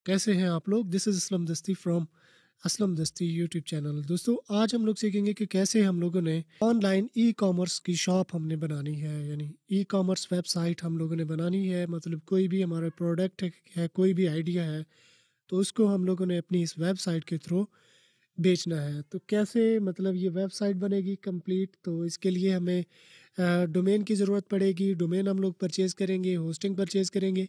कैसे हैं आप लोग। दिस इज़ असलम दस्ती फ्रॉम असलम दस्ती यूट्यूब चैनल। दोस्तों आज हम लोग सीखेंगे कि कैसे हम लोगों ने ऑनलाइन ई कॉमर्स की शॉप हमने बनानी है, यानी ई कॉमर्स वेबसाइट हम लोगों ने बनानी है। मतलब कोई भी हमारा प्रोडक्ट है, कोई भी आइडिया है तो उसको हम लोगों ने अपनी इस वेबसाइट के थ्रू बेचना है। तो कैसे मतलब ये वेबसाइट बनेगी कंप्लीट, तो इसके लिए हमें डोमेन की ज़रूरत पड़ेगी। डोमेन हम लोग परचेज़ करेंगे, होस्टिंग परचेज़ करेंगे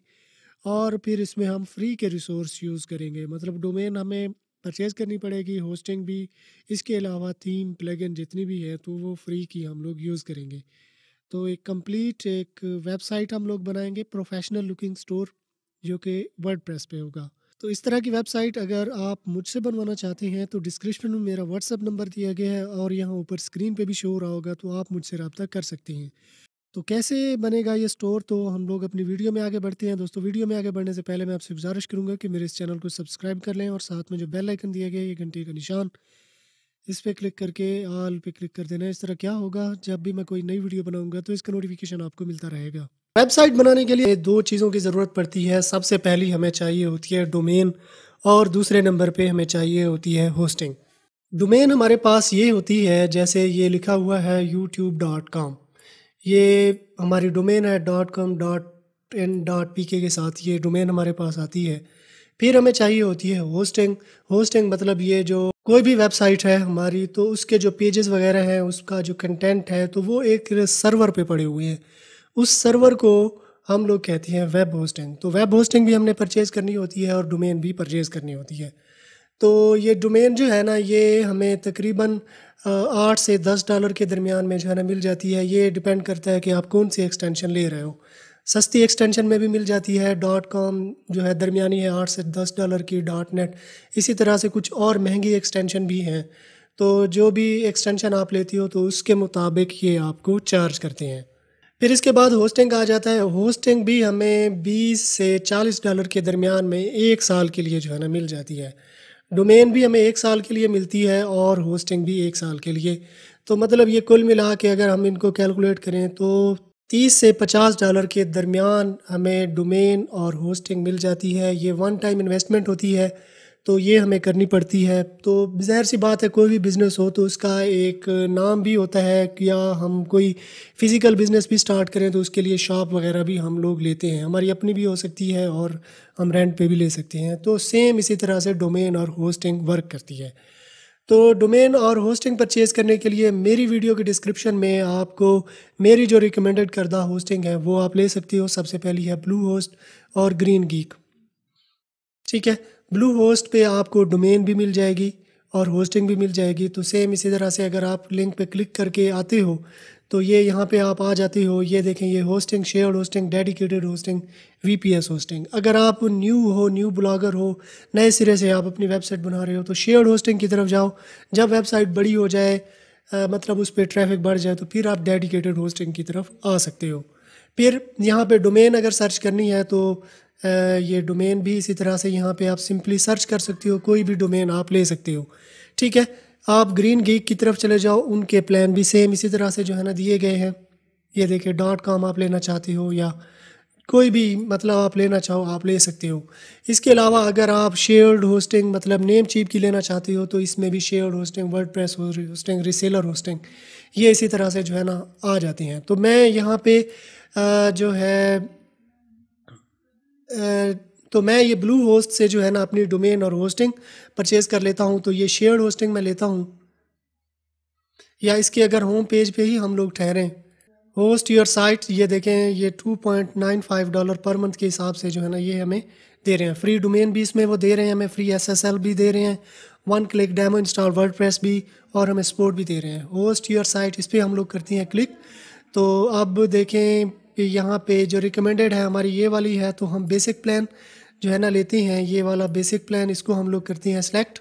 और फिर इसमें हम फ्री के रिसोर्स यूज़ करेंगे। मतलब डोमेन हमें परचेज़ करनी पड़ेगी, होस्टिंग भी, इसके अलावा थीम प्लगइन जितनी भी है तो वो फ्री की हम लोग यूज़ करेंगे। तो एक कंप्लीट एक वेबसाइट हम लोग बनाएंगे, प्रोफेशनल लुकिंग स्टोर, जो कि वर्डप्रेस पे होगा। तो इस तरह की वेबसाइट अगर आप मुझसे बनवाना चाहते हैं तो डिस्क्रिप्शन में मेरा व्हाट्सअप नंबर दिया गया है और यहाँ ऊपर स्क्रीन पे भी शो हो रहा होगा, तो आप मुझसे रब्ता कर सकते हैं। तो कैसे बनेगा ये स्टोर, तो हम लोग अपनी वीडियो में आगे बढ़ते हैं। दोस्तों वीडियो में आगे बढ़ने से पहले मैं आपसे गुजारिश करूंगा कि मेरे इस चैनल को सब्सक्राइब कर लें और साथ में जो बेल आइकन दिया गया है, ये घंटे का निशान, इस पे क्लिक करके ऑल पे क्लिक कर देना। इस तरह क्या होगा, जब भी मैं कोई नई वीडियो बनाऊंगा तो इसका नोटिफिकेशन आपको मिलता रहेगा। वेबसाइट बनाने के लिए दो चीज़ों की ज़रूरत पड़ती है। सबसे पहली हमें चाहिए होती है डोमेन और दूसरे नंबर पे हमें चाहिए होती है होस्टिंग। डोमेन हमारे पास ये होती है, जैसे ये लिखा हुआ है youtube.com, ये हमारी डोमेन है .com.n.pk के साथ ये डोमेन हमारे पास आती है। फिर हमें चाहिए होती है होस्टिंग। होस्टिंग मतलब ये जो कोई भी वेबसाइट है हमारी, तो उसके जो पेजेस वगैरह हैं, उसका जो कंटेंट है, तो वो एक सर्वर पे पड़े हुए हैं। उस सर्वर को हम लोग कहते हैं वेब होस्टिंग। तो वेब होस्टिंग भी हमने परचेज़ करनी होती है और डोमेन भी परचेज़ करनी होती है। तो ये डोमेन जो है ना, ये हमें तकरीबन 8 से 10 डॉलर के दरमियान में जो है ना मिल जाती है। ये डिपेंड करता है कि आप कौन सी एक्सटेंशन ले रहे हो। सस्ती एक्सटेंशन में भी मिल जाती है। .com जो है दरमियानी है 8 से 10 डॉलर की। .net इसी तरह से कुछ और महंगी एक्सटेंशन भी हैं। तो जो भी एक्सटेंशन आप लेती हो तो उसके मुताबिक ये आपको चार्ज करते हैं। फिर इसके बाद होस्टिंग आ जाता है। होस्टिंग भी हमें 20 से 40 डॉलर के दरमियान में 1 साल के लिए जो है ना मिल जाती है। डोमेन भी हमें 1 साल के लिए मिलती है और होस्टिंग भी 1 साल के लिए। तो मतलब ये कुल मिला के अगर हम इनको कैलकुलेट करें तो 30 से 50 डॉलर के दरमियान हमें डोमेन और होस्टिंग मिल जाती है। ये वन टाइम इन्वेस्टमेंट होती है, तो ये हमें करनी पड़ती है। तो ज़ाहिर सी बात है, कोई भी बिज़नेस हो तो उसका एक नाम भी होता है कि या हम कोई फ़िज़िकल बिज़नेस भी स्टार्ट करें तो उसके लिए शॉप वगैरह भी हम लोग लेते हैं। हमारी अपनी भी हो सकती है और हम रेंट पे भी ले सकते हैं। तो सेम इसी तरह से डोमेन और होस्टिंग वर्क करती है। तो डोमेन और होस्टिंग परचेज़ करने के लिए मेरी वीडियो के डिस्क्रिप्शन में आपको मेरी जो रिकमेंडेड करदा होस्टिंग है वो आप ले सकती हो। सबसे पहली है ब्लू होस्ट और ग्रीन गीक। ठीक है, ब्लू होस्ट पे आपको डोमेन भी मिल जाएगी और होस्टिंग भी मिल जाएगी। तो सेम इसी तरह से अगर आप लिंक पे क्लिक करके आते हो तो ये यहाँ पे आप आ जाते हो। ये देखें, ये hosting, shared hosting, dedicated hosting, VPS hosting. अगर आप न्यू ब्लॉगर हो, नए सिरे से आप अपनी वेबसाइट बना रहे हो, तो शेयर्ड होस्टिंग की तरफ जाओ। जब वेबसाइट बड़ी हो जाए, मतलब उस पर ट्रैफिक बढ़ जाए, तो फिर आप डेडिकेटेड होस्टिंग की तरफ आ सकते हो। फिर यहाँ पे डोमेन अगर सर्च करनी है तो ये डोमेन भी इसी तरह से यहाँ पे आप सिंपली सर्च कर सकते हो, कोई भी डोमेन आप ले सकते हो। ठीक है, आप ग्रीन गीक की तरफ चले जाओ, उनके प्लान भी सेम इसी तरह से जो है ना दिए गए हैं। ये देखिए, .com आप लेना चाहते हो या कोई भी मतलब आप लेना चाहो आप ले सकते हो। इसके अलावा अगर आप शेयर्ड होस्टिंग मतलब नेम चीप की लेना चाहते हो तो इसमें भी shared hosting, WordPress hosting, reseller hosting, ये इसी तरह से जो है ना आ जाती हैं। तो मैं यहाँ पे जो है तो मैं ये ब्लू होस्ट से जो है ना अपनी डोमेन और होस्टिंग परचेज़ कर लेता हूँ। तो ये शेयर्ड होस्टिंग मैं लेता हूँ, या इसके अगर होम पेज पे ही हम लोग ठहरें, होस्ट योर साइट, ये देखें, ये $2.95 पर मंथ के हिसाब से जो है ना ये हमें दे रहे हैं। फ्री डोमेन भी इसमें वो दे रहे हैं, हमें फ्री SSL भी दे रहे हैं, 1 क्लिक डेमो इंस्टॉल वर्डप्रेस भी, और हमें सपोर्ट भी दे रहे हैं। होस्ट योर साइट, इस पर हम लोग करते हैं क्लिक। तो अब देखें कि यहाँ पे जो रिकमेंडेड है हमारी ये वाली है, तो हम बेसिक प्लान जो है ना लेते हैं। ये वाला बेसिक प्लान, इसको हम लोग करते हैं सेलेक्ट,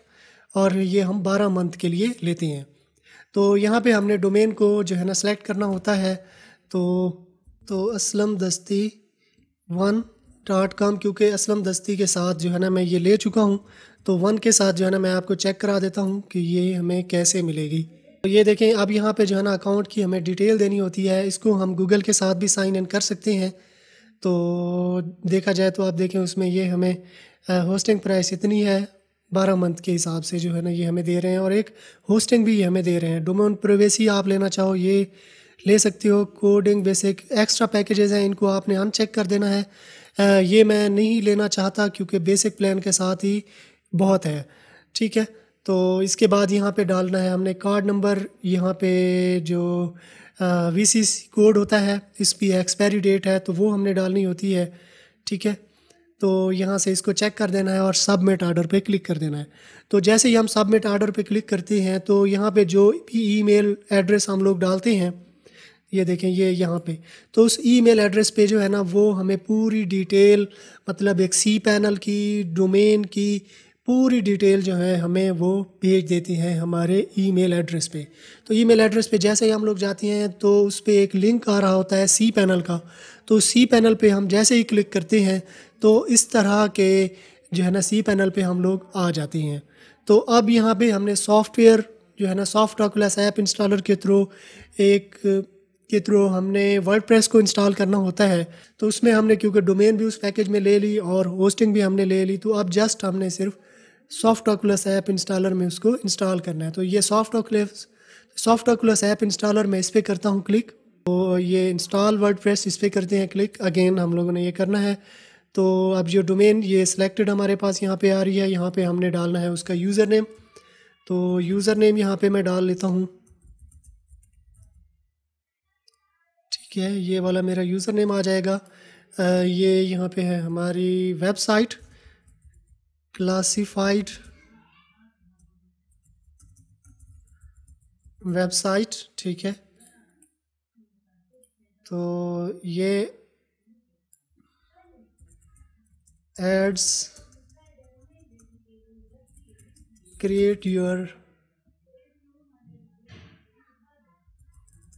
और ये हम 12 मंथ के लिए लेते हैं। तो यहाँ पे हमने डोमेन को जो है ना सेलेक्ट करना होता है। तो असलम दस्ती 1.com, क्योंकि असलम दस्ती के साथ जो है ना मैं ये ले चुका हूँ, तो 1 के साथ जो है ना मैं आपको चेक करा देता हूँ कि ये हमें कैसे मिलेगी। तो ये देखें, अब यहाँ पे जो है ना अकाउंट की हमें डिटेल देनी होती है। इसको हम गूगल के साथ भी साइन इन कर सकते हैं। तो देखा जाए तो आप देखें उसमें ये हमें होस्टिंग प्राइस इतनी है, 12 मंथ के हिसाब से जो है ना ये हमें दे रहे हैं, और एक होस्टिंग भी ये हमें दे रहे हैं। डोमेन प्राइवेसी आप लेना चाहो ये ले सकते हो। कोडिंग बेसिक एक्स्ट्रा पैकेजेस हैं, इनको आपने अनचेक कर देना है। ये मैं नहीं लेना चाहता क्योंकि बेसिक प्लान के साथ ही बहुत है। ठीक है, तो इसके बाद यहाँ पे डालना है हमने कार्ड नंबर। यहाँ पे जो वीसीसी कोड होता है, इस पर एक्सपायरी डेट है तो वो हमने डालनी होती है। ठीक है, तो यहाँ से इसको चेक कर देना है और सबमिट ऑर्डर पे क्लिक कर देना है। तो जैसे ही हम सबमिट ऑर्डर पे क्लिक करते हैं तो यहाँ पे जो भी ईमेल एड्रेस हम लोग डालते हैं, ये देखें ये यहाँ पे, तो उस ईमेल एड्रेस पे जो है ना वो हमें पूरी डिटेल, मतलब एक सी पैनल की, डोमेन की पूरी डिटेल जो है हमें वो भेज देती हैं हमारे ईमेल एड्रेस पे। तो ईमेल एड्रेस पे जैसे ही हम लोग जाते हैं तो उस पर एक लिंक आ रहा होता है सी पैनल का। तो सी पैनल पे हम जैसे ही क्लिक करते हैं तो इस तरह के जो है ना सी पैनल पे हम लोग आ जाते हैं। तो अब यहाँ पे हमने सॉफ्टवेयर जो है ना सॉफ्ट ओकुलस ऐप इंस्टॉलर के थ्रू हमने वर्डप्रेस को इंस्टॉल करना होता है। तो उसमें हमने क्योंकि डोमेन भी उस पैकेज में ले ली और होस्टिंग भी हमने ले ली, तो अब जस्ट हमने सिर्फ सॉफ्ट ओकुलस ऐप इंस्टॉलर में उसको इंस्टॉल करना है। तो ये सॉफ्ट ओकुलस ऐप इंस्टॉलर में इस पर करता हूँ क्लिक। तो ये इंस्टॉल वर्डप्रेस इस पर करते हैं क्लिक। अगेन हम लोगों ने ये करना है। तो अब जो डोमेन ये सिलेक्टेड हमारे पास यहाँ पे आ रही है, यहाँ पे हमने डालना है उसका यूज़र नेम। तो यूज़र नेम यहाँ पे मैं डाल लेता हूँ। ठीक है, ये वाला मेरा यूज़र नेम आ जाएगा। ये यहाँ पे है हमारी वेबसाइट क्लासिफाइड वेबसाइट। ठीक है, तो ये ads create your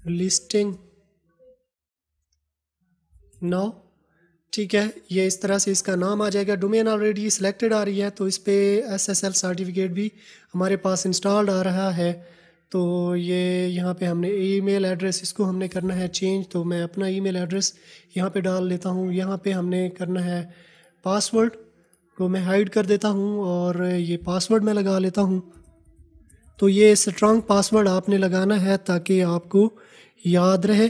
listing now. ठीक है, ये इस तरह से इसका नाम आ जाएगा। डोमेन ऑलरेडी सिलेक्टेड आ रही है तो इस पर SSL सर्टिफिकेट भी हमारे पास इंस्टॉल्ड आ रहा है। तो ये यहाँ पे हमने ईमेल एड्रेस इसको हमने करना है चेंज। तो मैं अपना ईमेल एड्रेस यहाँ पे डाल लेता हूँ। यहाँ पे हमने करना है पासवर्ड को मैं हाइड कर देता हूँ और ये पासवर्ड मैं लगा लेता हूँ। तो ये स्ट्रॉन्ग पासवर्ड आपने लगाना है ताकि आपको याद रहे।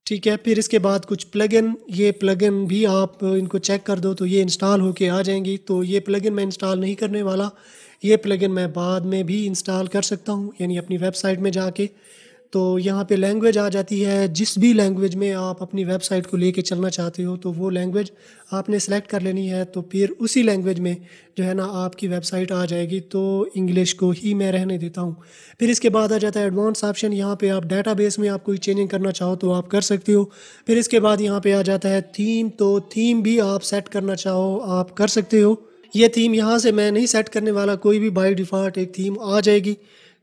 ठीक है, फिर इसके बाद कुछ प्लगइन, ये प्लगइन भी आप इनको चेक कर दो तो ये इंस्टॉल होके आ जाएंगी। तो ये प्लगइन मैं इंस्टॉल नहीं करने वाला, ये प्लगइन मैं बाद में भी इंस्टॉल कर सकता हूँ, यानी अपनी वेबसाइट में जाके। तो यहाँ पे लैंग्वेज आ जाती है, जिस भी लैंग्वेज में आप अपनी वेबसाइट को लेके चलना चाहते हो तो वो लैंग्वेज आपने सेलेक्ट कर लेनी है। तो फिर उसी लैंग्वेज में जो है ना आपकी वेबसाइट आ जाएगी। तो इंग्लिश को ही मैं रहने देता हूँ। फिर इसके बाद आ जाता है एडवांस ऑप्शन। यहाँ पे आप डेटाबेस में आप कोई चेंजिंग करना चाहो तो आप कर सकते हो। फिर इसके बाद यहाँ पे आ जाता है थीम। तो थीम भी आप सेट करना चाहो आप कर सकते हो। ये थीम यहाँ से मैं नहीं सेट करने वाला, कोई भी बाय डिफ़ॉल्ट एक थीम आ जाएगी।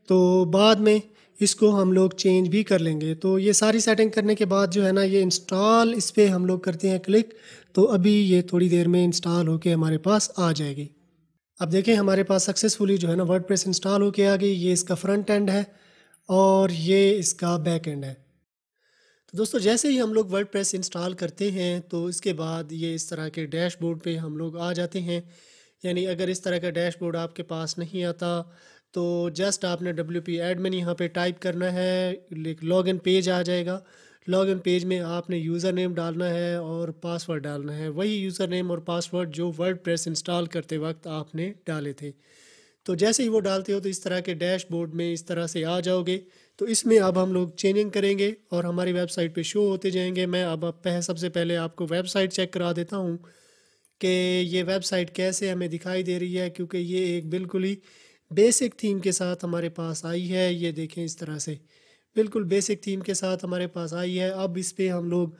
तो बाद में इसको हम लोग चेंज भी कर लेंगे। तो ये सारी सेटिंग करने के बाद जो है ना ये इंस्टॉल, इस पर हम लोग करते हैं क्लिक। तो अभी ये थोड़ी देर में इंस्टॉल होके हमारे पास आ जाएगी। अब देखें हमारे पास सक्सेसफुली जो है ना वर्डप्रेस इंस्टॉल होके आ गई। ये इसका फ्रंट एंड है और ये इसका बैक एंड है। तो दोस्तों जैसे ही हम लोग वर्डप्रेस इंस्टॉल करते हैं तो इसके बाद ये इस तरह के डैशबोर्ड पे हम लोग आ जाते हैं। यानी अगर इस तरह का डैशबोर्ड आपके पास नहीं आता तो जस्ट आपने WP एडमिन यहाँ पे टाइप करना है, लॉगिन पेज आ जाएगा। लॉगिन पेज में आपने यूज़र नेम डालना है और पासवर्ड डालना है, वही यूज़र नेम और पासवर्ड जो वर्डप्रेस इंस्टॉल करते वक्त आपने डाले थे। तो जैसे ही वो डालते हो तो इस तरह के डैशबोर्ड में इस तरह से आ जाओगे। तो इसमें अब हम लोग चेंजिंग करेंगे और हमारी वेबसाइट पे शो होते जाएंगे। मैं अब सबसे पहले आपको वेबसाइट चेक करा देता हूँ कि ये वेबसाइट कैसे हमें दिखाई दे रही है, क्योंकि ये एक बिल्कुल ही बेसिक थीम के साथ हमारे पास आई है। ये देखें इस तरह से बिल्कुल बेसिक थीम के साथ हमारे पास आई है। अब इस पर हम लोग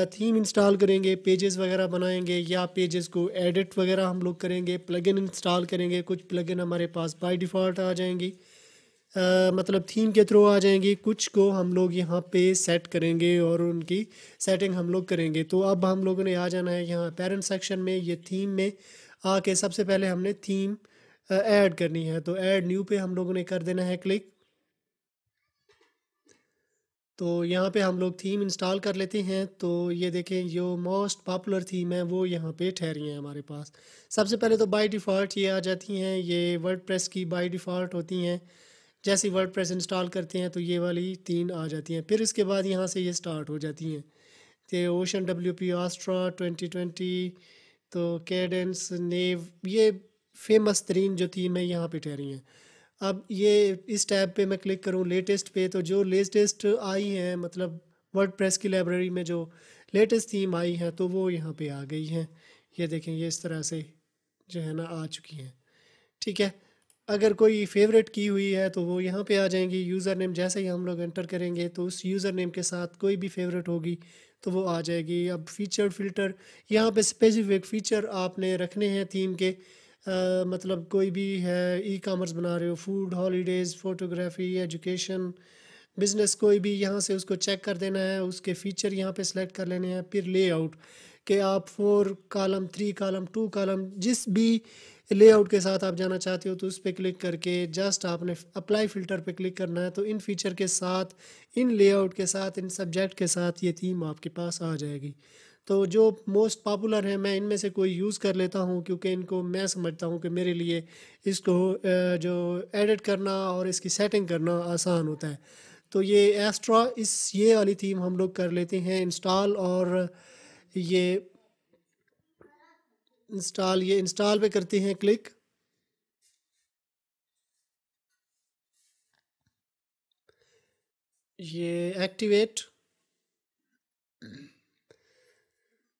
थीम इंस्टॉल करेंगे, पेजेस वगैरह बनाएंगे या पेजेस को एडिट वगैरह हम लोग करेंगे, प्लगइन इंस्टॉल करेंगे। कुछ प्लगइन हमारे पास बाय डिफ़ॉल्ट आ जाएंगी, मतलब थीम के थ्रू आ जाएंगी। कुछ को हम लोग यहाँ पे सेट करेंगे और उनकी सेटिंग हम लोग करेंगे। तो अब हम लोगों ने आ जाना है यहाँ पेरेंट सेक्शन में, ये थीम में आके सबसे पहले हमने थीम ऐड करनी है। तो ऐड न्यू पे हम लोगों ने कर देना है क्लिक। तो यहाँ पे हम लोग थीम इंस्टॉल कर लेते हैं। तो ये देखें जो मोस्ट पॉपुलर थीम है वो यहाँ पे ठहरी हैं हमारे पास। सबसे पहले तो बाय डिफ़ॉल्ट ये आ जाती हैं, ये वर्डप्रेस की बाय डिफ़ॉल्ट होती हैं। जैसे ही वर्डप्रेस इंस्टॉल करते हैं तो ये वाली 3 आ जाती हैं। फिर इसके बाद यहाँ से ये स्टार्ट हो जाती हैं। तो ओशन WP आस्ट्रा 2020, तो कैडेंस नेव, ये फेमस तरीन जो थीम है यहाँ पे ठहरी हैं। अब ये इस टैब पे मैं क्लिक करूँ लेटेस्ट पे, तो जो लेटेस्ट आई हैं मतलब वर्डप्रेस की लाइब्रेरी में जो लेटेस्ट थीम आई है तो वो यहाँ पे आ गई हैं। ये देखें ये इस तरह से जो है ना आ चुकी हैं। ठीक है, अगर कोई फेवरेट की हुई है तो वो यहाँ पे आ जाएंगी। यूज़र नेम जैसे ही हम लोग एंटर करेंगे तो उस यूज़र नेम के साथ कोई भी फेवरेट होगी तो वो आ जाएगी। अब फीचर फ़िल्टर, यहाँ पे स्पेसिफिक फ़ीचर आपने रखने हैं थीम के। मतलब कोई भी है, ई कॉमर्स बना रहे हो, food, holidays, photography, education, business, कोई भी यहाँ से उसको चेक कर देना है। उसके फ़ीचर यहाँ पे सेलेक्ट कर लेने हैं। फिर लेआउट कि आप 4 कॉलम, 3 कॉलम, 2 कॉलम, जिस भी लेआउट के साथ आप जाना चाहते हो तो उस पर क्लिक करके जस्ट आपने अप्लाई फ़िल्टर पे क्लिक करना है। तो इन फीचर के साथ, इन लेआउट के साथ, इन सब्जेक्ट के साथ ये थीम आपके पास आ जाएगी। तो जो मोस्ट पॉपुलर है मैं इनमें से कोई यूज़ कर लेता हूँ क्योंकि इनको मैं समझता हूँ कि मेरे लिए इसको जो एडिट करना और इसकी सेटिंग करना आसान होता है। तो ये एस्ट्रा, इस ये वाली थीम हम लोग कर लेते हैं इंस्टॉल। और ये इंस्टॉल पे करते हैं क्लिक। ये एक्टिवेट।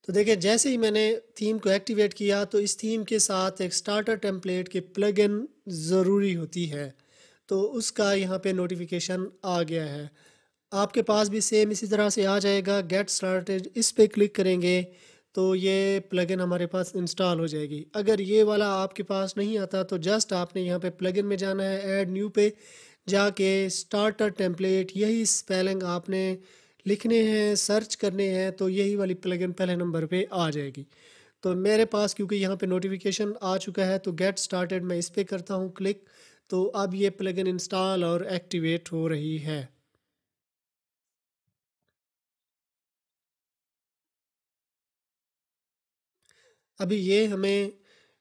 तो देखिए जैसे ही मैंने थीम को एक्टिवेट किया तो इस थीम के साथ एक स्टार्टर टेम्पलेट की प्लगइन ज़रूरी होती है। तो उसका यहाँ पे नोटिफिकेशन आ गया है। आपके पास भी सेम इसी तरह से आ जाएगा। गेट स्टार्टेड, इस पे क्लिक करेंगे तो ये प्लगइन हमारे पास इंस्टॉल हो जाएगी। अगर ये वाला आपके पास नहीं आता तो जस्ट आपने यहाँ पे प्लगइन में जाना है, ऐड न्यू पे जाके स्टार्टर टेम्पलेट, यही स्पेलिंग आपने लिखने हैं, सर्च करने हैं, तो यही वाली प्लगइन पहले नंबर पे आ जाएगी। तो मेरे पास क्योंकि यहाँ पे नोटिफिकेशन आ चुका है तो गेट स्टार्टेड मैं इस पे करता हूँ क्लिक। तो अब ये प्लगइन इंस्टॉल और एक्टिवेट हो रही है। अभी ये हमें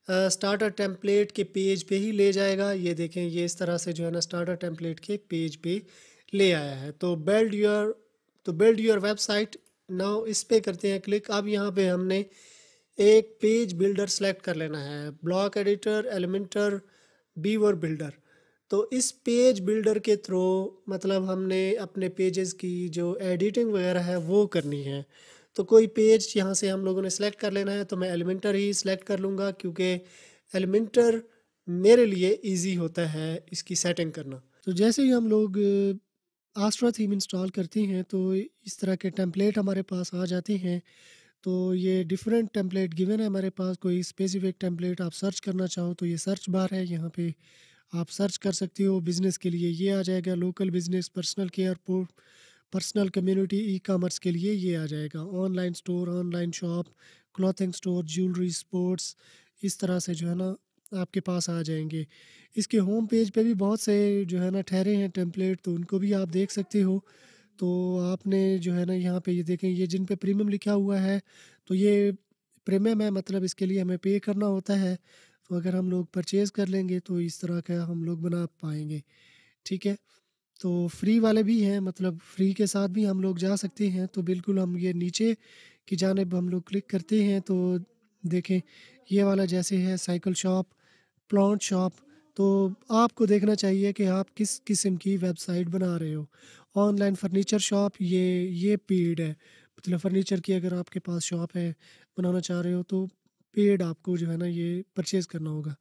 स्टार्टर टेम्पलेट के पेज पे ही ले जाएगा। ये देखें ये इस तरह से जो है ना स्टार्टर टेम्पलेट के पेज पे ले आया है। तो बिल्ड योर वेबसाइट नाउ, इस पे करते हैं क्लिक। अब यहाँ पे हमने एक पेज बिल्डर सेलेक्ट कर लेना है, block editor, Elementor, beaver builder. तो इस पेज बिल्डर के थ्रू मतलब हमने अपने पेजेस की जो एडिटिंग वगैरह है वो करनी है। तो कोई पेज यहाँ से हम लोगों ने सेलेक्ट कर लेना है। तो मैं एलिमेंटर ही सेलेक्ट कर लूँगा क्योंकि एलिमेंटर मेरे लिए इजी होता है इसकी सेटिंग करना। तो जैसे ही हम लोग आस्ट्रा थीम इंस्टॉल करते हैं तो इस तरह के टेम्पलेट हमारे पास आ जाते हैं। तो ये डिफरेंट टेम्पलेट गिवन है हमारे पास। कोई स्पेसिफिक टेम्पलेट आप सर्च करना चाहो तो ये सर्च बार है, यहाँ पे आप सर्च कर सकते हो। बिज़नेस के लिए ये आ जाएगा, local business, personal care, personal community, e commerce के लिए ये आ जाएगा, online store, online shop, clothing store, jewellery, sports, इस तरह से जो है ना आपके पास आ जाएंगे। इसके होम पेज पे भी बहुत से जो है ना ठहरे हैं टेम्पलेट, तो उनको भी आप देख सकते हो। तो आपने जो है ना यहाँ पे ये देखें, ये जिन पे प्रीमियम लिखा हुआ है तो ये प्रीमियम है, मतलब इसके लिए हमें पे करना होता है। तो अगर हम लोग परचेज़ कर लेंगे तो इस तरह का हम लोग बना पाएंगे। ठीक है, तो फ्री वाले भी हैं, मतलब फ्री के साथ भी हम लोग जा सकते हैं। तो बिल्कुल हम ये नीचे की जानिब हम लोग क्लिक करते हैं तो देखें ये वाला जैसे है साइकिल शॉप, प्लांट शॉप। तो आपको देखना चाहिए कि आप किस किस्म की वेबसाइट बना रहे हो। ऑनलाइन फर्नीचर शॉप, ये पेड है, मतलब फर्नीचर की अगर आपके पास शॉप है, बनाना चाह रहे हो तो पेड आपको जो है ना ये परचेज़ करना होगा।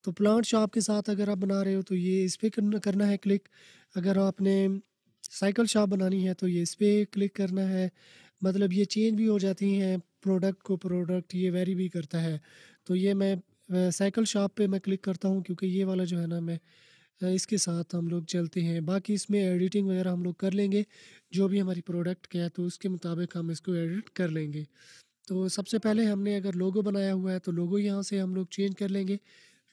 तो प्लांट शॉप के साथ अगर आप बना रहे हो तो ये इस पर करना करना है क्लिक। अगर आपने साइकिल शॉप बनानी है तो ये इस पर क्लिक करना है। मतलब ये चेंज भी हो जाती हैं प्रोडक्ट को प्रोडक्ट, ये वेरी भी करता है। तो ये मैं साइकिल शॉप पे मैं क्लिक करता हूँ क्योंकि ये वाला जो है ना मैं इसके साथ हम लोग चलते हैं। बाकी इसमें एडिटिंग वगैरह हम लोग कर लेंगे, जो भी हमारी प्रोडक्ट क्या है तो उसके मुताबिक हम इसको एडिट कर लेंगे। तो सबसे पहले हमने अगर लोगो बनाया हुआ है तो लोगो यहाँ से हम लोग चेंज कर लेंगे।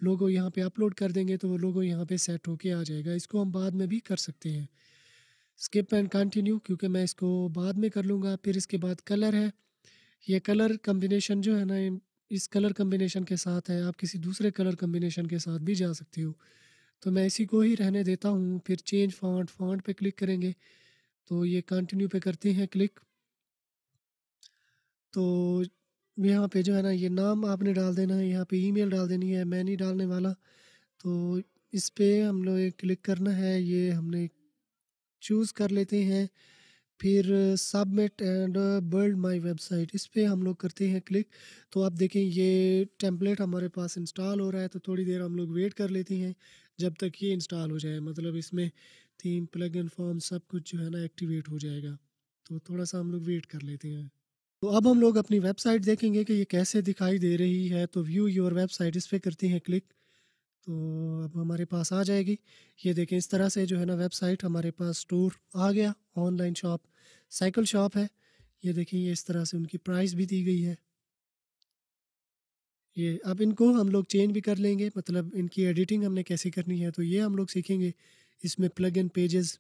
लोगो यहाँ पे अपलोड कर देंगे तो वो लोगो यहाँ पे सेट होके आ जाएगा। इसको हम बाद में भी कर सकते हैं। स्किप एंड कंटिन्यू, क्योंकि मैं इसको बाद में कर लूँगा। फिर इसके बाद कलर है, ये कलर कम्बिनेशन जो है ना, इस कलर कम्बिनेशन के साथ है, आप किसी दूसरे कलर कम्बिनेशन के साथ भी जा सकते हो। तो मैं इसी को ही रहने देता हूँ। फिर चेंज फ़ॉन्ट, फ़ॉन्ट पे क्लिक करेंगे तो ये कंटिन्यू पे करते हैं क्लिक। तो यहाँ पे जो है ना, ये नाम आपने डाल देना है, यहाँ पे ईमेल डाल देनी है, मैं नहीं डालने वाला। तो इस पे हम लोग क्लिक करना है, ये हमने चूज़ कर लेते हैं। फिर submit and build my website, इस पे हम लोग करते हैं क्लिक। तो आप देखें ये टेम्पलेट हमारे पास इंस्टॉल हो रहा है, तो थोड़ी देर हम लोग वेट कर लेते हैं जब तक ये इंस्टॉल हो जाए। मतलब इसमें थीम, प्लगइन, फॉर्म सब कुछ जो है ना एक्टिवेट हो जाएगा। तो थोड़ा सा हम लोग वेट कर लेते हैं। तो अब हम लोग अपनी वेबसाइट देखेंगे कि ये कैसे दिखाई दे रही है। तो व्यू योर वेबसाइट, इस पे करते हैं क्लिक। तो अब हमारे पास आ जाएगी। ये देखें इस तरह से जो है ना वेबसाइट हमारे पास स्टोर आ गया। ऑनलाइन शॉप, साइकिल शॉप है। ये देखें, ये इस तरह से उनकी प्राइस भी दी गई है। ये अब इनको हम लोग चेंज भी कर लेंगे, मतलब इनकी एडिटिंग हमने कैसे करनी है तो ये हम लोग सीखेंगे। इसमें प्लग इन पेजेस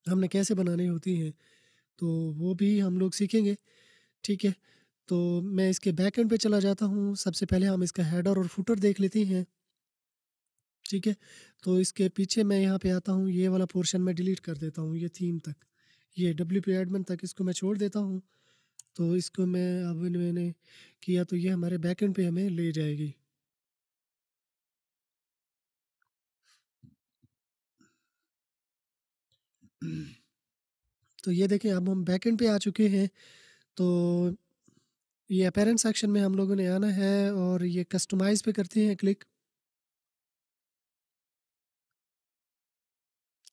हमने कैसे बनानी होती हैं तो वो भी हम लोग सीखेंगे। ठीक है, तो मैं इसके बैक एंड पे चला जाता हूँ। सबसे पहले हम इसका हेडर और फुटर देख लेते हैं। ठीक है, तो इसके पीछे मैं यहाँ पे आता हूँ, ये वाला पोर्शन मैं डिलीट कर देता हूँ। ये थीम तक, ये WP एडमिन तक इसको मैं छोड़ देता हूँ। तो इसको मैं अब मैंने किया तो ये हमारे बैकएंड पे हमें ले जाएगी। तो ये देखें, अब हम बैकएंड पे आ चुके हैं। तो ये अपीयरेंस सेक्शन में हम लोगों ने आना है और ये कस्टमाइज़ पे करते हैं क्लिक,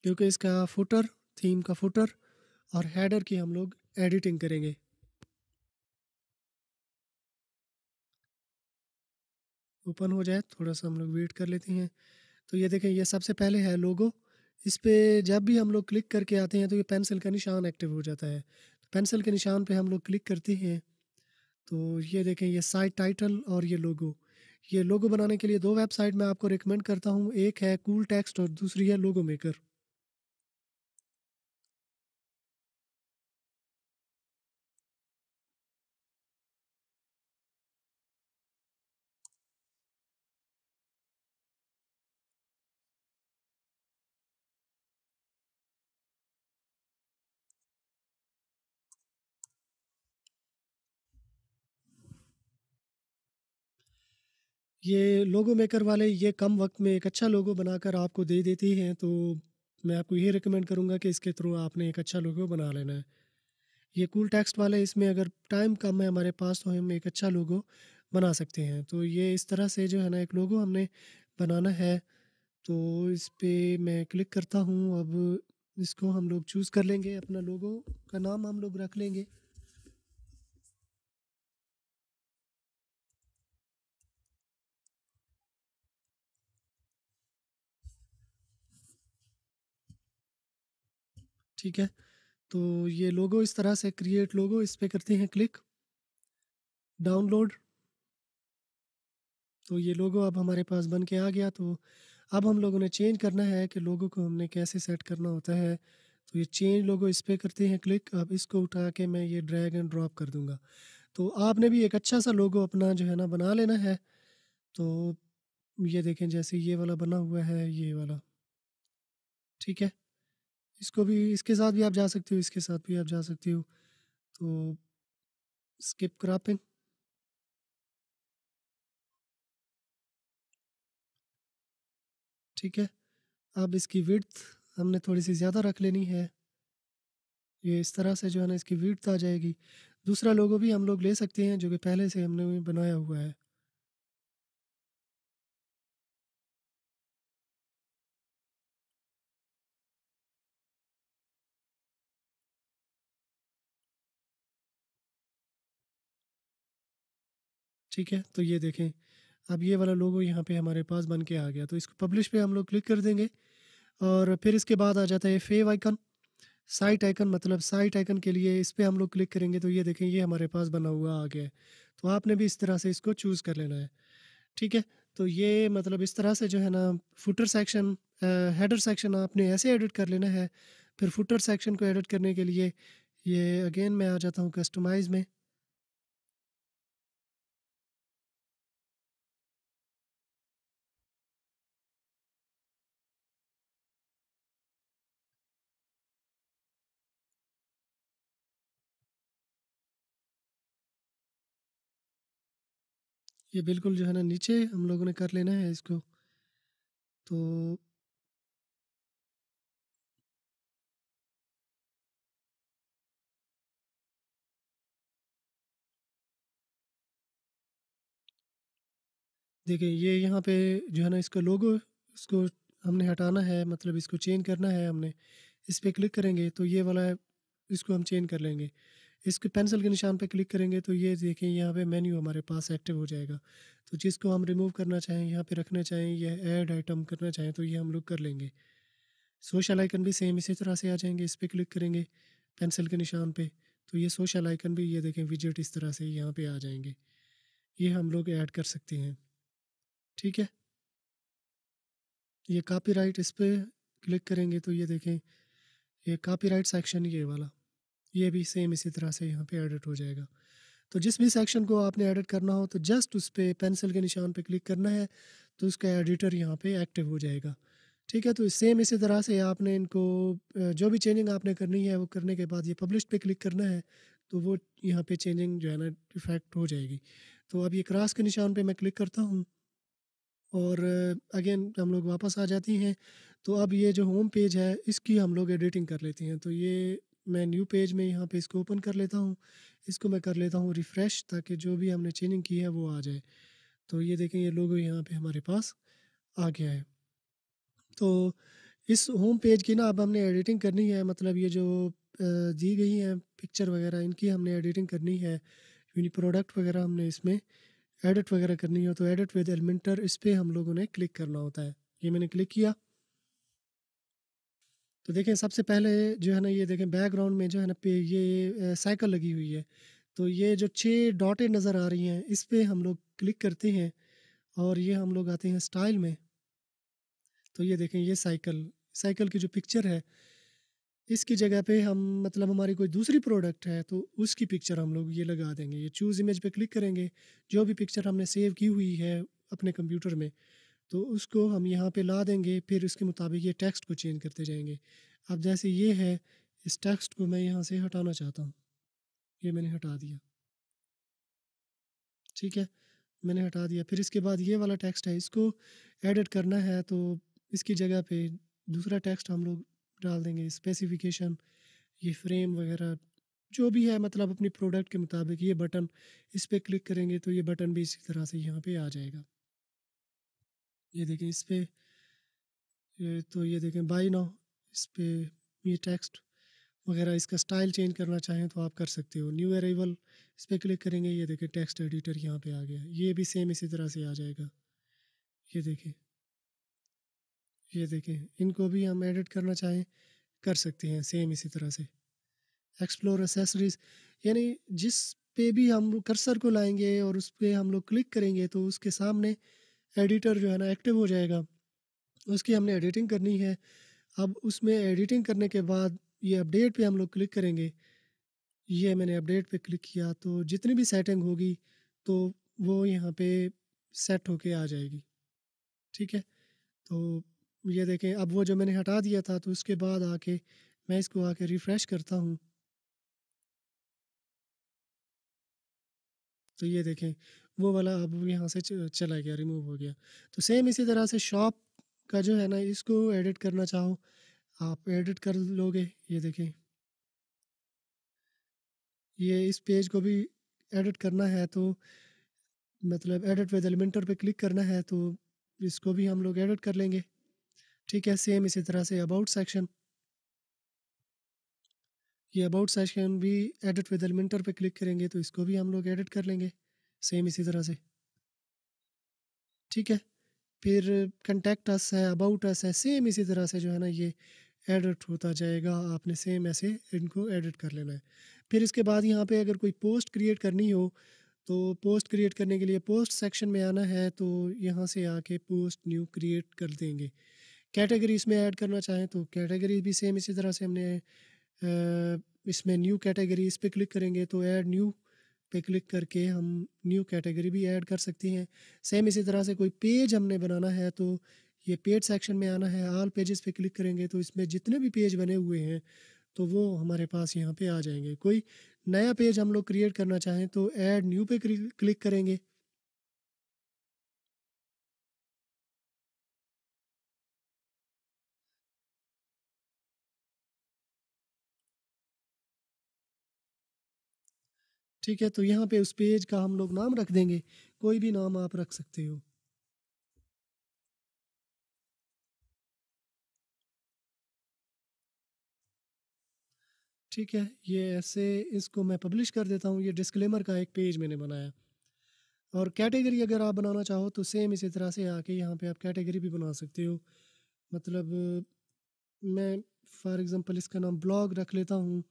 क्योंकि इसका फुटर, थीम का फुटर और हेडर की हम लोग एडिटिंग करेंगे। ओपन हो जाए, थोड़ा सा हम लोग वेट कर लेते हैं। तो ये देखें, ये सबसे पहले है लोगो। इस पे जब भी हम लोग क्लिक करके आते हैं तो ये पेंसिल का निशान एक्टिव हो जाता है। तो पेंसिल के निशान पे हम लोग क्लिक करते हैं। तो ये देखें, ये साइट टाइटल और ये लोगो। ये लोगो बनाने के लिए दो वेबसाइट मैं आपको रिकमेंड करता हूँ, एक है कूल टेक्स्ट और दूसरी है लोगो मेकर। ये लोगो मेकर वाले ये कम वक्त में एक अच्छा लोगो बनाकर आपको दे देती हैं। तो मैं आपको ये रिकमेंड करूँगा कि इसके थ्रू आपने एक अच्छा लोगो बना लेना है। ये कूल टेक्स्ट वाले, इसमें अगर टाइम कम है हमारे पास तो हम एक अच्छा लोगो बना सकते हैं। तो ये इस तरह से जो है ना एक लोगो हमने बनाना है। तो इस पे मैं क्लिक करता हूँ। अब इसको हम लोग चूज़ कर लेंगे, अपना लोगो का नाम हम लोग रख लेंगे। ठीक है, तो ये लोगो इस तरह से क्रिएट लोगो, इस पे करते हैं क्लिक, डाउनलोड। तो ये लोगो अब हमारे पास बन के आ गया। तो अब हम लोगों ने चेंज करना है कि लोगो को हमने कैसे सेट करना होता है। तो ये चेंज लोगो, इस पे करते हैं क्लिक। अब इसको उठा के मैं ये ड्रैग एंड ड्रॉप कर दूंगा। तो आपने भी एक अच्छा सा लोगो अपना जो है ना बना लेना है। तो ये देखें, जैसे ये वाला बना हुआ है, ये वाला। ठीक है, इसको भी, इसके साथ भी आप जा सकते हो, इसके साथ भी आप जा सकते हो। तो स्किप क्रॉपिंग। ठीक है, अब इसकी विड्थ हमने थोड़ी सी ज़्यादा रख लेनी है। ये इस तरह से जो है ना इसकी विड्थ आ जाएगी। दूसरा लोगो भी हम लोग ले सकते हैं जो कि पहले से हमने बनाया हुआ है। ठीक है, तो ये देखें, अब ये वाला लोगो यहाँ पे हमारे पास बन के आ गया। तो इसको पब्लिश पे हम लोग क्लिक कर देंगे और फिर इसके बाद आ जाता है फेव आइकन, साइट आइकन। मतलब साइट आइकन के लिए इस पे हम लोग क्लिक करेंगे तो ये देखें, ये हमारे पास बना हुआ आ गया है। तो आपने भी इस तरह से इसको चूज़ कर लेना है। ठीक है, तो ये मतलब इस तरह से जो है ना फुटर सेक्शन, हेडर सेक्शन आपने ऐसे एडिट कर लेना है। फिर फुटर सेक्शन को एडिट करने के लिए ये अगेन मैं आ जाता हूँ कस्टमाइज़ में। ये बिल्कुल जो है ना नीचे हम लोगों ने कर लेना है इसको। तो देखिए ये यहाँ पे जो है ना इसका लोगो, इसको हमने हटाना है, मतलब इसको चेंज करना है हमने। इस पे क्लिक करेंगे तो ये वाला इसको हम चेंज कर लेंगे। इसके पेंसिल के निशान पे क्लिक करेंगे तो ये देखिए यहाँ पे मेन्यू हमारे पास एक्टिव हो जाएगा। तो जिसको हम रिमूव करना चाहें, यहाँ पे रखना चाहें या ऐड आइटम करना चाहें तो ये हम लोग कर लेंगे। सोशल आइकन भी सेम इसी तरह से आ जाएंगे। इस पे क्लिक करेंगे पेंसिल के निशान पे तो ये सोशल आइकन भी ये देखें विजेट इस तरह से यहाँ पे आ जाएंगे। ये हम लोग ऐड कर सकते हैं। ठीक है, ये कॉपीराइट, इस पे क्लिक करेंगे तो ये देखें ये कॉपीराइट सेक्शन ये वाला, ये भी सेम इसी तरह से यहाँ पे एडिट हो जाएगा। तो जिस भी सेक्शन को आपने एडिट करना हो तो जस्ट उस पे पेंसिल के निशान पे क्लिक करना है तो उसका एडिटर यहाँ पे एक्टिव हो जाएगा। ठीक है, तो सेम इसी तरह से आपने इनको जो भी चेंजिंग आपने करनी है वो करने के बाद ये पब्लिश पे क्लिक करना है तो वो यहाँ पे चेंजिंग जो है ना इफेक्ट हो जाएगी। तो अब ये क्रॉस के निशान पे मैं क्लिक करता हूँ और अगेन हम लोग वापस आ जाती हैं। तो अब ये जो होम पेज है इसकी हम लोग एडिटिंग कर लेते हैं। तो ये मैं न्यू पेज में यहाँ पे इसको ओपन कर लेता हूँ। इसको मैं कर लेता हूँ रिफ़्रेश ताकि जो भी हमने चेंजिंग की है वो आ जाए। तो ये देखें ये लोगो यहाँ पे हमारे पास आ गया है। तो इस होम पेज की ना अब हमने एडिटिंग करनी है, मतलब ये जो दी गई हैं पिक्चर वगैरह इनकी हमने एडिटिंग करनी है। यानी प्रोडक्ट वगैरह हमने इसमें एडिट वगैरह करनी हो तो एडिट विद एलिमेंटर इस पे हम लोगों ने क्लिक करना होता है। ये मैंने क्लिक किया तो देखें सबसे पहले जो है ना ये देखें बैकग्राउंड में जो है ना पे ये साइकिल लगी हुई है। तो ये जो 6 डॉटें नज़र आ रही हैं इस पे हम लोग क्लिक करते हैं और ये हम लोग आते हैं स्टाइल में। तो ये देखें ये साइकिल, साइकिल की जो पिक्चर है इसकी जगह पे हम मतलब हमारी कोई दूसरी प्रोडक्ट है तो उसकी पिक्चर हम लोग ये लगा देंगे। ये चूज़ इमेज पे क्लिक करेंगे, जो भी पिक्चर हमने सेव की हुई है अपने कंप्यूटर में तो उसको हम यहाँ पे ला देंगे। फिर उसके मुताबिक ये टेक्स्ट को चेंज करते जाएंगे। अब जैसे ये है, इस टेक्स्ट को मैं यहाँ से हटाना चाहता हूँ, ये मैंने हटा दिया। ठीक है, मैंने हटा दिया। फिर इसके बाद ये वाला टेक्स्ट है इसको एडिट करना है तो इसकी जगह पे दूसरा टेक्स्ट हम लोग डाल देंगे, स्पेसिफिकेशन, ये फ्रेम वगैरह जो भी है मतलब अपनी प्रोडक्ट के मुताबिक। ये बटन, इस पर क्लिक करेंगे तो ये बटन भी इसी तरह से यहाँ पे आ जाएगा। ये देखें इस पे तो ये देखें बाय नाउ, इस पे ये टेक्स्ट वगैरह इसका स्टाइल चेंज करना चाहें तो आप कर सकते हो। न्यू अराइवल इस पर क्लिक करेंगे, ये देखें टेक्स्ट एडिटर यहाँ पे आ गया। ये भी सेम इसी तरह से आ जाएगा। ये देखें, ये देखें इनको भी हम एडिट करना चाहें कर सकते हैं सेम इसी तरह से। एक्सप्लोर एसेसरीज, यानी जिस पे भी हम कर्सर को लाएंगे और उस पर हम लोग क्लिक करेंगे तो उसके सामने एडिटर जो है ना एक्टिव हो जाएगा। उसकी हमने एडिटिंग करनी है। अब उसमें एडिटिंग करने के बाद ये अपडेट पे हम लोग क्लिक करेंगे। ये मैंने अपडेट पे क्लिक किया तो जितनी भी सेटिंग होगी तो वो यहाँ पे सेट होके आ जाएगी। ठीक है, तो ये देखें अब वो जो मैंने हटा दिया था तो उसके बाद आके मैं इसको आके रिफ़्रेश करता हूँ तो ये देखें वो वाला अब यहाँ से चला गया, रिमूव हो गया। तो सेम इसी तरह से शॉप का जो है ना इसको एडिट करना चाहो आप एडिट कर लोगे। ये देखें ये इस पेज को भी एडिट करना है तो मतलब एडिट विद एलिमेंटर पे क्लिक करना है तो इसको भी हम लोग एडिट कर लेंगे। ठीक है, सेम इसी तरह से अबाउट सेक्शन, ये अबाउट सेक्शन भी एडिट विद एलिमेंटर पे क्लिक करेंगे तो इसको भी हम लोग एडिट कर लेंगे सेम इसी तरह से। ठीक है, फिर कंटेक्ट अस है, अबाउट अस है, सेम इसी तरह से जो है ना ये एडिट होता जाएगा। आपने सेम ऐसे इनको एडिट कर लेना है। फिर इसके बाद यहाँ पे अगर कोई पोस्ट क्रिएट करनी हो तो पोस्ट क्रिएट करने के लिए पोस्ट सेक्शन में आना है तो यहाँ से आके पोस्ट न्यू क्रिएट कर देंगे। कैटेगरी इसमें ऐड करना चाहें तो कैटेगरी भी सेम इसी तरह से हमने इसमें न्यू कैटेगरी इस पर क्लिक करेंगे तो ऐड न्यू पे क्लिक करके हम न्यू कैटेगरी भी ऐड कर सकते हैं। सेम इसी तरह से कोई पेज हमने बनाना है तो ये पेज सेक्शन में आना है, ऑल पेजेस पे क्लिक करेंगे तो इसमें जितने भी पेज बने हुए हैं तो वो हमारे पास यहाँ पे आ जाएंगे। कोई नया पेज हम लोग क्रिएट करना चाहें तो ऐड न्यू पे क्लिक करेंगे। ठीक है, तो यहाँ पे उस पेज का हम लोग नाम रख देंगे, कोई भी नाम आप रख सकते हो। ठीक है, ये ऐसे इसको मैं पब्लिश कर देता हूँ। ये डिस्क्लेमर का एक पेज मैंने बनाया। और कैटेगरी अगर आप बनाना चाहो तो सेम इसी तरह से आके यहाँ पे आप कैटेगरी भी बना सकते हो। मतलब मैं फॉर एग्ज़ाम्पल इसका नाम ब्लॉग रख लेता हूँ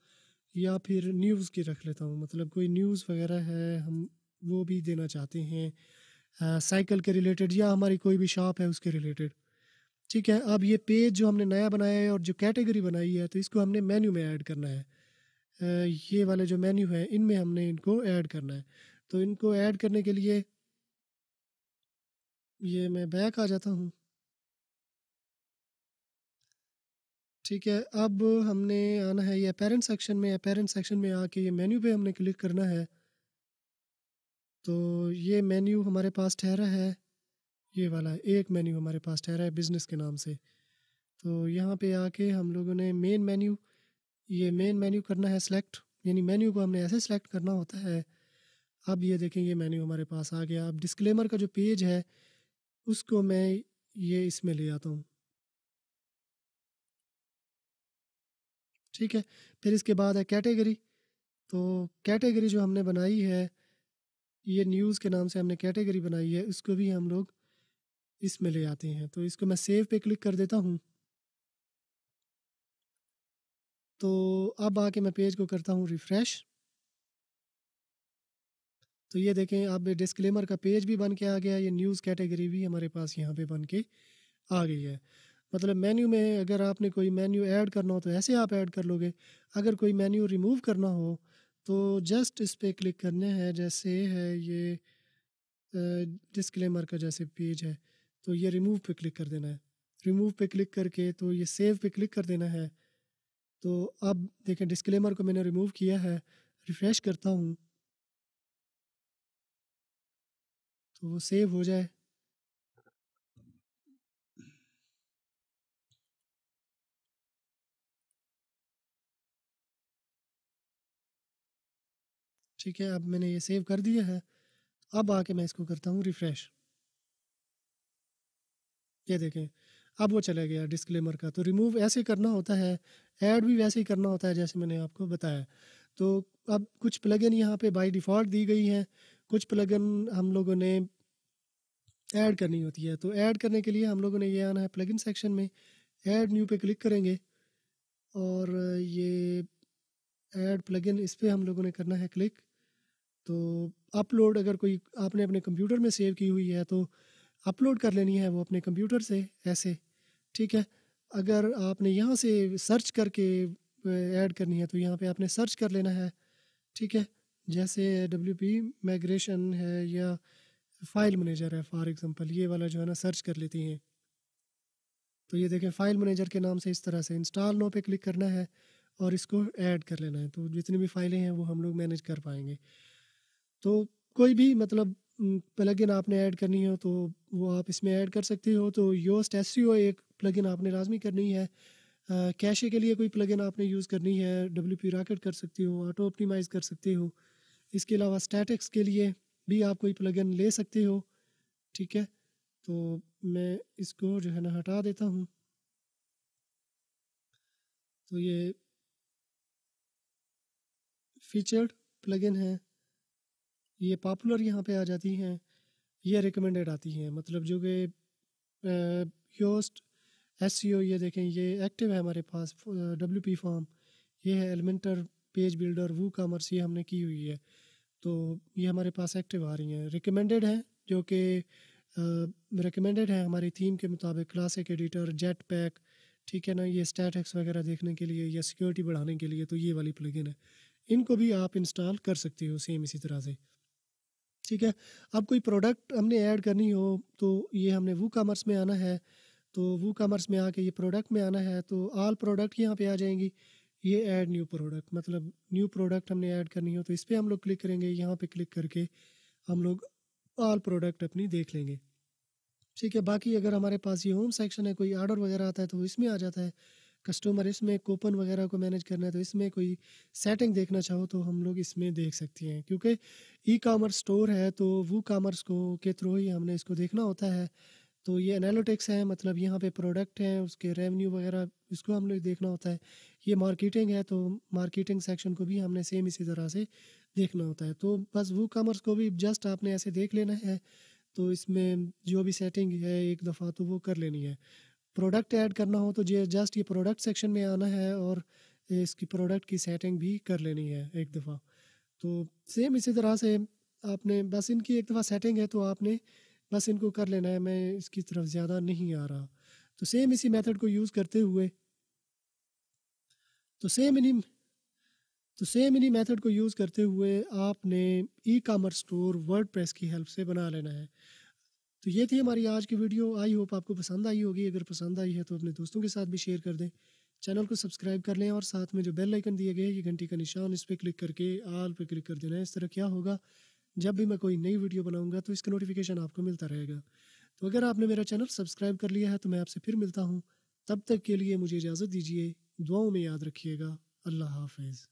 या फिर न्यूज़ की रख लेता हूँ। मतलब कोई न्यूज़ वगैरह है हम वो भी देना चाहते हैं, साइकिल के रिलेटेड या हमारी कोई भी शॉप है उसके रिलेटेड। ठीक है, अब ये पेज जो हमने नया बनाया है और जो कैटेगरी बनाई है तो इसको हमने मेन्यू में ऐड करना है। ये वाले जो मेन्यू है इनमें हमने इनको ऐड करना है। तो इनको ऐड करने के लिए ये मैं बैक आ जाता हूँ। ठीक है, अब हमने आना है ये अपेरेंट सेक्शन में। अपेरेंट सेक्शन में आके ये मेन्यू पे हमने क्लिक करना है। तो ये मेन्यू हमारे पास ठहरा है, ये वाला एक मेन्यू हमारे पास ठहरा है बिज़नेस के नाम से। तो यहाँ पे आके हम लोगों ने मेन मेन्यू, ये मेन मेन्यू करना है सेलेक्ट, यानी मेन्यू को हमने ऐसे सेलेक्ट करना होता है। अब ये देखें ये मेन्यू हमारे पास आ गया। अब डिस्क्लेमर का जो पेज है उसको मैं ये इसमें ले आता हूँ। ठीक है, फिर इसके बाद है कैटेगरी। तो कैटेगरी जो हमने बनाई है ये न्यूज़ के नाम से हमने कैटेगरी बनाई है, उसको भी हम लोग इसमें ले आते हैं। तो इसको मैं सेव पे क्लिक कर देता हूँ। तो अब आके मैं पेज को करता हूँ रिफ़्रेश। तो ये देखें अब डिस्क्लेमर का पेज भी बन के आ गया, ये न्यूज़ कैटेगरी भी हमारे पास यहाँ पे बन के आ गई है। मतलब मेन्यू में अगर आपने कोई मेन्यू ऐड करना हो तो ऐसे आप ऐड कर लोगे। अगर कोई मेन्यू रिमूव करना हो तो जस्ट इस पे क्लिक करने हैं, जैसे है ये डिस्क्लेमर का जैसे पेज है तो ये रिमूव पे क्लिक कर देना है। रिमूव पे क्लिक करके तो ये सेव पे क्लिक कर देना है। तो अब देखें डिस्क्लेमर को मैंने रिमूव किया है, रिफ़्रेश करता हूँ तो वो सेव हो जाए। ठीक है, अब मैंने ये सेव कर दिया है। अब आके मैं इसको करता हूँ रिफ़्रेश। ये देखें अब वो चला गया डिस्क्लेमर का। तो रिमूव ऐसे करना होता है, ऐड भी वैसे ही करना होता है जैसे मैंने आपको बताया। तो अब कुछ प्लगइन यहाँ पे बाय डिफ़ॉल्ट दी गई हैं, कुछ प्लगइन हम लोगों ने ऐड करनी होती है। तो ऐड करने के लिए हम लोगों ने ये आना है प्लगइन सेक्शन में, ऐड न्यू पे क्लिक करेंगे और ये ऐड प्लगइन इस पे हम लोगों ने करना है क्लिक। तो अपलोड अगर कोई आपने अपने कंप्यूटर में सेव की हुई है तो अपलोड कर लेनी है वो अपने कंप्यूटर से ऐसे। ठीक है, अगर आपने यहाँ से सर्च करके ऐड करनी है तो यहाँ पे आपने सर्च कर लेना है। ठीक है, जैसे WP माइग्रेशन है या फाइल मैनेजर है फॉर एग्जांपल, ये वाला जो है ना सर्च कर लेती हैं। तो ये देखें फाइल मैनेजर के नाम से इस तरह से इंस्टॉल नो पे क्लिक करना है और इसको ऐड कर लेना है। तो जितनी भी फाइलें हैं वो हम लोग मैनेज कर पाएंगे। तो कोई भी मतलब प्लगइन आपने ऐड करनी हो तो वो आप इसमें ऐड कर सकते हो। तो योस्ट एसईओ एक प्लगइन आपने लाजमी करनी है। कैशे के लिए कोई प्लगइन आपने यूज़ करनी है, WP रॉकेट कर सकते हो, ऑटो ऑप्टिमाइज़ कर सकते हो। इसके अलावा स्टैटिक्स के लिए भी आप कोई प्लगइन ले सकते हो। ठीक है, तो मैं इसको जो है ना हटा देता हूँ। तो ये फीचर्ड प्लगइन है, ये पॉपुलर यहाँ पे आ जाती हैं, ये रिकमेंडेड आती हैं। मतलब जो कि योस्ट एसईओ, ये देखें ये एक्टिव है हमारे पास। WP फॉर्म ये है, एलिमेंटर पेज बिल्डर, वो कॉमर्स ये हमने की हुई है। तो ये हमारे पास एक्टिव आ रही हैं। रिकमेंडेड हैं जो कि रिकमेंडेड है हमारी थीम के मुताबिक, क्लासिक एडिटर, जेट पैक, ठीक है ना, ये स्टैटिक्स वगैरह देखने के लिए या सिक्योरिटी बढ़ाने के लिए, तो ये वाली प्लगइन है, इनको भी आप इंस्टॉल कर सकते हो सेम इसी तरह से, ठीक है। अब कोई प्रोडक्ट हमने ऐड करनी हो तो ये हमने वो कॉमर्स में आना है, तो वो कॉमर्स में आके ये प्रोडक्ट में आना है, तो ऑल प्रोडक्ट यहाँ पे आ जाएंगी। ये ऐड न्यू प्रोडक्ट, मतलब न्यू प्रोडक्ट हमने ऐड करनी हो तो इस पर हम लोग क्लिक करेंगे, यहाँ पे क्लिक करके हम लोग ऑल प्रोडक्ट अपनी देख लेंगे, ठीक है। बाकी अगर हमारे पास ये होम सेक्शन है, कोई ऑर्डर वगैरह आता है तो इसमें आ जाता है, कस्टमर इसमें कूपन वगैरह को मैनेज करना है तो इसमें कोई सेटिंग देखना चाहो तो हम लोग इसमें देख सकते हैं, क्योंकि ई कॉमर्स स्टोर है तो वो कॉमर्स को के थ्रू ही हमने इसको देखना होता है। तो ये एनालिटिक्स है, मतलब यहाँ पे प्रोडक्ट हैं उसके रेवेन्यू वगैरह इसको हम लोग देखना होता है। ये मार्केटिंग है तो मार्केटिंग सेक्शन को भी हमने सेम इसी तरह से देखना होता है। तो बस वो कॉमर्स को भी जस्ट आपने ऐसे देख लेना है, तो इसमें जो भी सेटिंग है एक दफ़ा तो वो कर लेनी है। प्रोडक्ट ऐड करना हो तो ये जस्ट ये प्रोडक्ट सेक्शन में आना है और इसकी प्रोडक्ट की सेटिंग भी कर लेनी है एक दफ़ा। तो सेम इसी तरह से आपने बस इनकी एक दफ़ा सेटिंग है तो आपने बस इनको कर लेना है, मैं इसकी तरफ ज़्यादा नहीं आ रहा। तो सेम इसी मेथड को यूज़ करते हुए तो सेम इन्हीं मेथड को यूज़ करते हुए आपने ई कॉमर्स स्टोर वर्डप्रेस की हेल्प से बना लेना है। तो ये थी हमारी आज की वीडियो, आई होप आपको पसंद आई होगी। अगर पसंद आई है तो अपने दोस्तों के साथ भी शेयर कर दें, चैनल को सब्सक्राइब कर लें और साथ में जो बेल आइकन दिए गए ये घंटी का निशान, इस पर क्लिक करके ऑल पे क्लिक कर देना है। इस तरह क्या होगा, जब भी मैं कोई नई वीडियो बनाऊंगा तो इसका नोटिफिकेशन आपको मिलता रहेगा। तो अगर आपने मेरा चैनल सब्सक्राइब कर लिया है तो मैं आपसे फिर मिलता हूँ, तब तक के लिए मुझे इजाज़त दीजिए, दुआओं में याद रखिएगा। अल्लाह हाफिज़।